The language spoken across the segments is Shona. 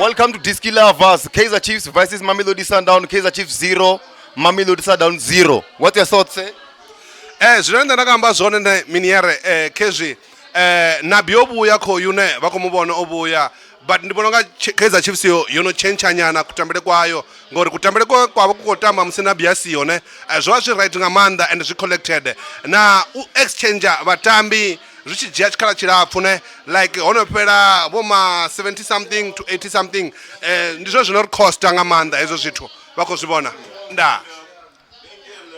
Welcome to Diski Lovers. Kaizer Chiefs versus Mamelodi Sundown. Kaizer Chiefs 0, Mamelodi Sundown 0. What your thoughts say? Zwine ndakamba zwone ne miniere kezi Nabi obuya kho yune bakomubona obuya but ndibona nga Kaizer Chiefs yo no change nyana kutambele kwayo ngori kutambele kwabo kukotamba musina biasiyo ne zwa zwi right nga manda and zwi collected na u exchange batambi zwichijia chikhala chilapfu ne like honopela boma 70 something to 80 something ndizwo zwino cost nga manda ezo zwithu bako zwibona nda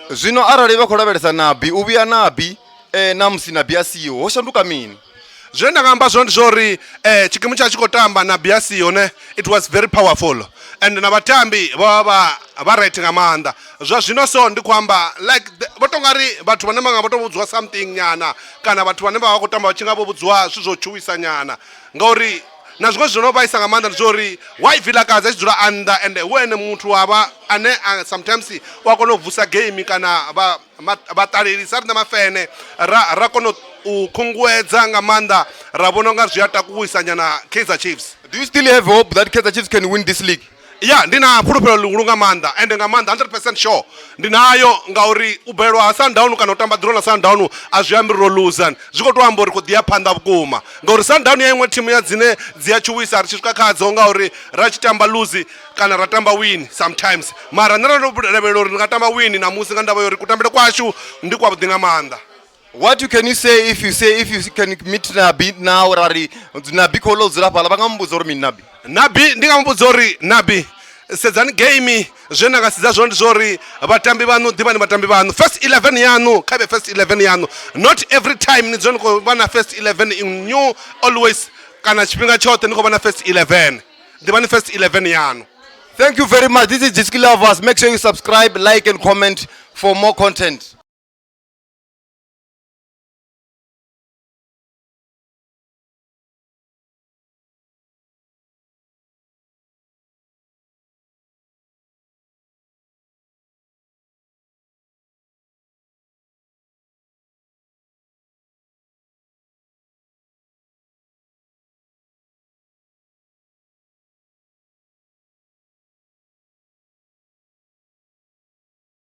Zwino arali vha khou lavhelesa Nabi u vhuya Nabi na musi Nabi asiyo ho shanduka mini zwine ndakamba zwone zwori chikimu cha chikotamba Nabi asiyo ne it was very powerful and na batambi baba right nga manda zwa zwino so ndi kwamba like botongari bathu vane manga botobudzwa something nyana kana bathu vane vha kotamba vachinga bobudzwa zwo chuwisa nyana ngauri na zwiko zwino vha isa nga manda zwori why vila kaza idzula under and when muthu waba ane sometimes wa kona uvusa game kana ba talelisa na mafene ra kona u khungwedza nga manda ra vona nga zwi atakuwisa nyana Kaizer Chiefs. Do you still have hope that Kaizer Chiefs can win this league? Yeah, ndina phulupelo lulu nga manda and nga manda 100% sure ndinayo ngauri ubelwa Sundown kana utamba draw na Sundown azwiyambi ro lose zwiko to amba uri ku dia phanda vhukuma ngauri Sundown ya imwe team ya dzine dziya chuwisa ri tshika khadzo ngauri ra tshitamba lose kana ra tamba win sometimes mara nara ro lebelo ri nga tamba win na musi nga ndava yori kutambele kwashu ndi kwa vhudi nga manda. What can you say if you can meet Nabi now rari Nabi kholo dzula phala vangamubudza uri mini Nabi ndingamubudza uri Nabi sedzani game zwena nga sidza zwone zwori vatambi vanu divani vatambi vanu first 11 yanu khabe first 11 yanu not every time ni dzone ko vana first 11 in new always kana chipinga chote niko vana first 11 divani first 11 yanu. Thank you very much. This is Diski Lovers. Make sure you subscribe, like and comment for more content.